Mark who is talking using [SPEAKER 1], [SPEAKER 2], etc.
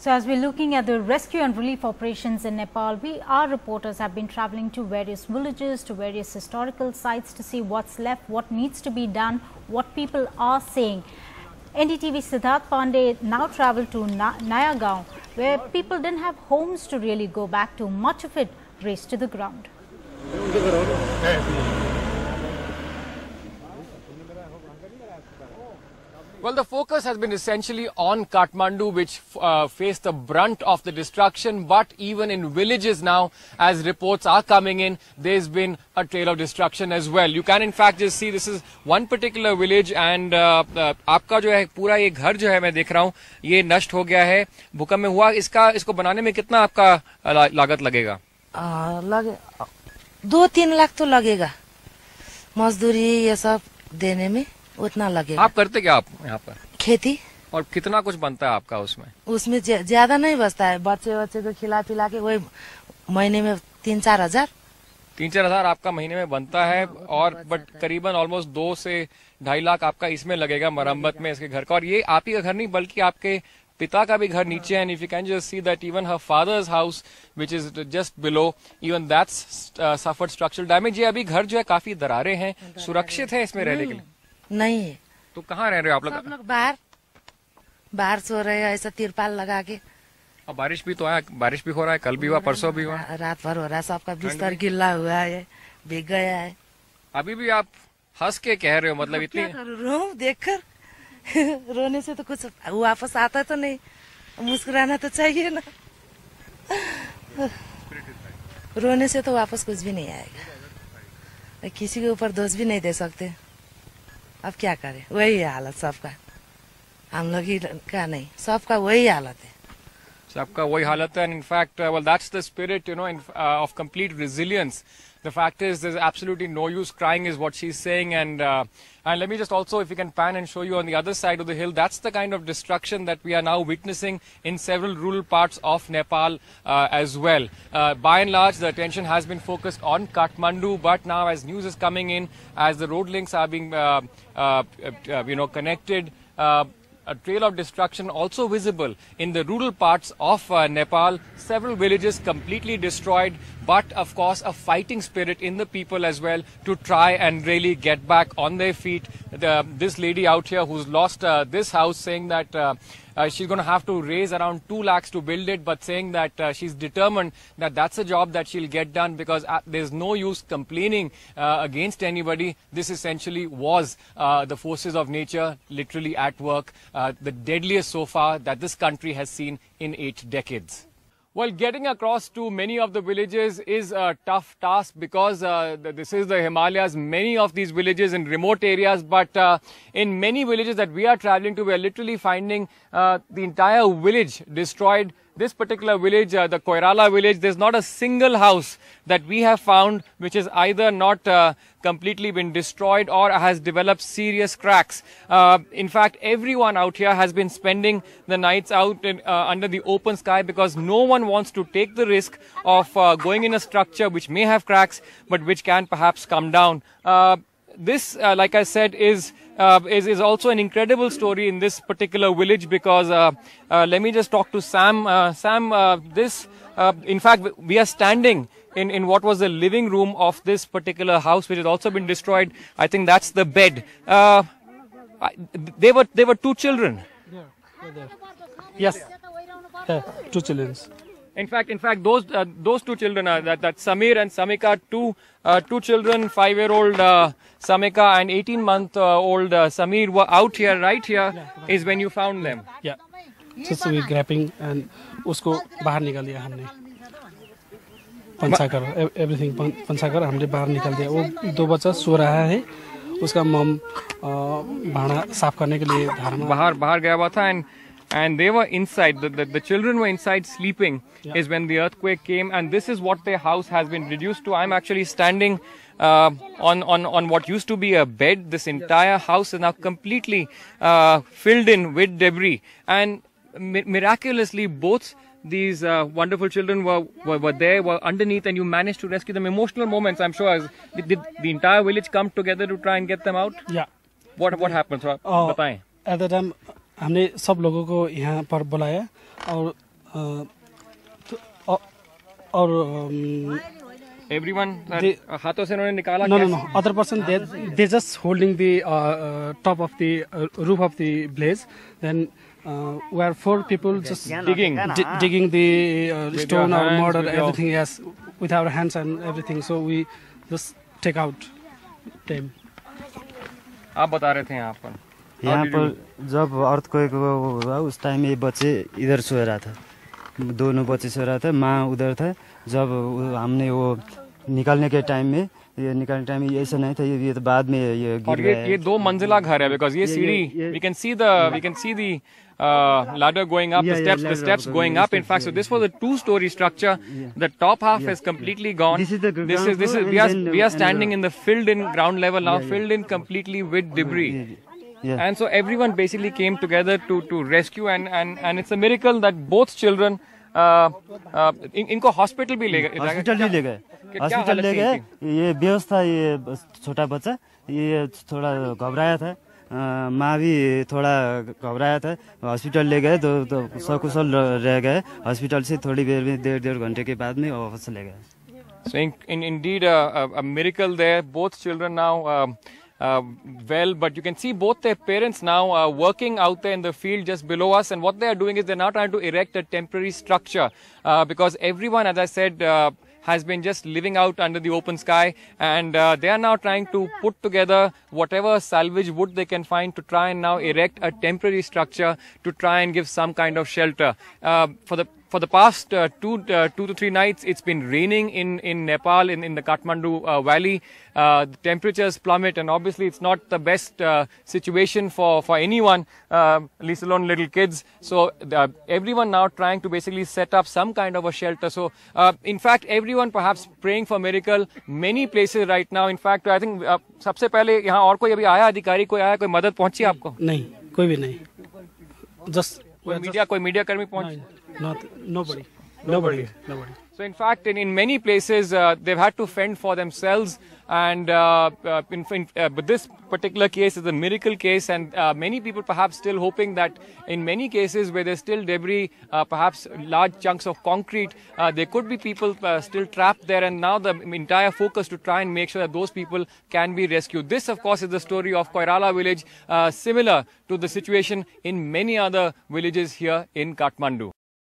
[SPEAKER 1] So as we're looking at the rescue and relief operations in Nepal, our reporters have been traveling to various villages, to various historical sites to see what's left, what needs to be done, what people are saying. NDTV Siddharth Pandey now traveled to Naya Gaon, where people didn't have homes to really go back to. Much of it razed to the ground.
[SPEAKER 2] Well, the focus has been essentially on Kathmandu, which faced the brunt of the destruction. But even in villages now, as reports are coming in, there's been a trail of destruction as well. You can in fact just see this is one particular village, and आपका जो है पूरा ये घर जो है मैं देख रहा हूँ ये नष्ट हो गया है भूकंप में हुआ. इसको बनाने में कितना आपका लागत लगेगा?
[SPEAKER 3] लगे 2-3 लाख तो लगेगा. मजदूरी ये सब देने में उतना लगेगा.
[SPEAKER 2] आप करते क्या आप यहाँ पर? खेती. और कितना कुछ बनता है आपका उसमें? उसमें
[SPEAKER 3] ज्यादा नहीं बचता है. बच्चे को खिला पिला के वही महीने में 3-4 हजार.
[SPEAKER 2] 3-4 हजार आपका महीने में बनता है. और बट करीबन ऑलमोस्ट 2 से 2.5 लाख आपका इसमें लगेगा मरम्मत में इसके घर का. और ये आप ही का घर नहीं बल्कि आपके पिता का भी घर नीचे है. And if you can just see that even her father's house which is just below, even that's suffered structural damage. ये अभी घर जो है काफी दरारें हैं. सुरक्षित है इसमें रहने के लिए?
[SPEAKER 3] नहीं है.
[SPEAKER 2] तो कहाँ रह रहे हो आप लोग?
[SPEAKER 3] सब लोग बाहर सो रहे हैं ऐसा तिरपाल लगा के.
[SPEAKER 2] अब बारिश भी तो है, बारिश भी हो रहा है, कल भी हुआ, परसों भी हुआ,
[SPEAKER 3] रात भर हो रहा है. सबका बिस्तर गिल्ला हुआ है, भीग गया है.
[SPEAKER 2] अभी भी आप हंस के कह रहे हो, मतलब इतनी
[SPEAKER 3] रो देखकर रोने से तो कुछ वापस आता तो नहीं, मुस्कुराना तो चाहिए ना. रोने से तो वापस कुछ भी नहीं आएगा. किसी के ऊपर दोष भी नहीं दे सकते. अब क्या करें, वही हालत सबका. हम लोग ही का नहीं, सबका वही हालत है.
[SPEAKER 2] सबका वही हालत है. And in fact well that's the spirit, you know, of complete resilience. The fact is there's absolutely no use crying is what she's saying. And let me just also, if you can pan and show you on the other side of the hill, that's the kind of destruction that we are now witnessing in several rural parts of Nepal as well. By and large, the attention has been focused on Kathmandu, but now as news is coming in, as the road links are being connected, a trail of destruction also visible in the rural parts of Nepal. Several villages completely destroyed, but of course a fighting spirit in the people as well to try and really get back on their feet. This lady out here who's lost this house, saying that she's going to have to raise around 2 lakhs to build it, but saying that she's determined that that's a job that she'll get done because there's no use complaining against anybody. This essentially was the forces of nature literally at work, the deadliest so far that this country has seen in 8 decades. Well, getting across to many of the villages is a tough task because this is the Himalayas. Many of these villages in remote areas, but in many villages that we are traveling to, we are literally finding the entire village destroyed. This particular village, the Koirala village, there's not a single house that we have found which is either not completely been destroyed or has developed serious cracks. In fact, everyone out here has been spending the nights out under the open sky because no one wants to take the risk of going in a structure which may have cracks but which can perhaps come down. This, like I said, is also an incredible story in this particular village because let me just talk to Sam. Sam, in fact, we are standing in what was the living room of this particular house, which has also been destroyed. I think that's the bed. They were 2 children.
[SPEAKER 4] Yeah, yes, 2 children.
[SPEAKER 2] In fact, those 2 children are that Samir and Samika, two children, 5-year-old Samika and 18-month-old Samir were out here, right here, is when you found them.
[SPEAKER 4] Yeah, just we grabbing and उसको बाहर निकाल दिया हमने. पंचाकर everything पंचाकर हमने बाहर निकाल दिया. वो 2 बच्चा सो रहा है. उसका मम भाड़ा साफ करने के लिए
[SPEAKER 2] बाहर गया हुआ था. And they were inside, the children were inside sleeping. Yeah. Is when the earthquake came, and this is what their house has been reduced to. I'm actually standing on what used to be a bed. This entire house is now completely filled in with debris, and miraculously both these wonderful children were underneath, and you managed to rescue them. Emotional moments, I'm sure. Did the entire village come together to try and get them out?
[SPEAKER 4] Yeah.
[SPEAKER 2] What happened? So, बताएं.
[SPEAKER 4] At the time, हमने सब लोगों को यहाँ पर बुलाया और और
[SPEAKER 2] Everyone हाथों से उन्होंने निकाला
[SPEAKER 4] no,
[SPEAKER 2] क्या?
[SPEAKER 4] no, no. Other person they just holding the top of the roof of the blaze. Then where 4 people just
[SPEAKER 2] Digging.
[SPEAKER 4] digging the stone or
[SPEAKER 2] hands,
[SPEAKER 4] mud or
[SPEAKER 2] with your-
[SPEAKER 4] everything, yes, with our hands and everything. So we just take out them.
[SPEAKER 2] आप बता रहे थे यहाँ पर
[SPEAKER 5] यहाँ पर जब earthquake हुआ उस टाइम ये बच्चे इधर सो रहा था, दोनों बच्चे सो रहा था, माँ उधर था। जब हमने वो निकालने के टाइम में ये ऐसा नहीं था, ये तो बाद में ये
[SPEAKER 2] और
[SPEAKER 5] गिर गया
[SPEAKER 2] ये 2 मंजिला घर है because ये सीढ़ी we can see the ladder going up, the steps going up. In fact, so this was a 2-story structure. The top half is completely gone.
[SPEAKER 5] This is the ground floor, and
[SPEAKER 2] we are
[SPEAKER 5] then-
[SPEAKER 2] standing in the filled in ground level now, filled in completely with debris.
[SPEAKER 5] Yeah.
[SPEAKER 2] And so everyone basically came together to rescue, and it's a miracle that both children इनको hospital भी ले गए
[SPEAKER 5] hospital भी ले गए, hospital ले गए। ये बेहोश था, ये छोटा बच्चा, ये थोड़ा घबराया था, माँ भी थोड़ा घबराया था। हॉस्पिटल ले गए तो सकुशल रह गए। हॉस्पिटल से थोड़ी देर में 1.5 घंटे के बाद में वापस ले गए।
[SPEAKER 2] So indeed a miracle there. Both children now well, but you can see both their parents now working out there in the field just below us, and what they are doing is they're now trying to erect a temporary structure because everyone, as I said, has been just living out under the open sky, and they are now trying to put together whatever salvage wood they can find to try and now erect a temporary structure to try and give some kind of shelter. For the past 2 to 3 nights, it's been raining in Nepal, in the Kathmandu valley. The temperatures plummet, and obviously it's not the best situation for anyone, least alone little kids. So everyone now trying to basically set up some kind of a shelter. So in fact, everyone perhaps praying for miracle. Many places right now. In fact, I think सबसे पहले यहाँ और कोई अभी आया, अधिकारी कोई आया, कोई मदद पहुंची आपको?
[SPEAKER 4] नहीं, कोई भी नहीं। Just
[SPEAKER 2] कोई मीडिया कर्मी पहुंच?
[SPEAKER 4] Nobody.
[SPEAKER 2] So in fact, in many places, they've had to fend for themselves, and but this particular case is a miracle case, and many people perhaps still hoping that in many cases where there's still debris, perhaps large chunks of concrete, there could be people still trapped there, and now the entire focus to try and make sure that those people can be rescued. This, of course, is the story of Koirala village, similar to the situation in many other villages here in Kathmandu.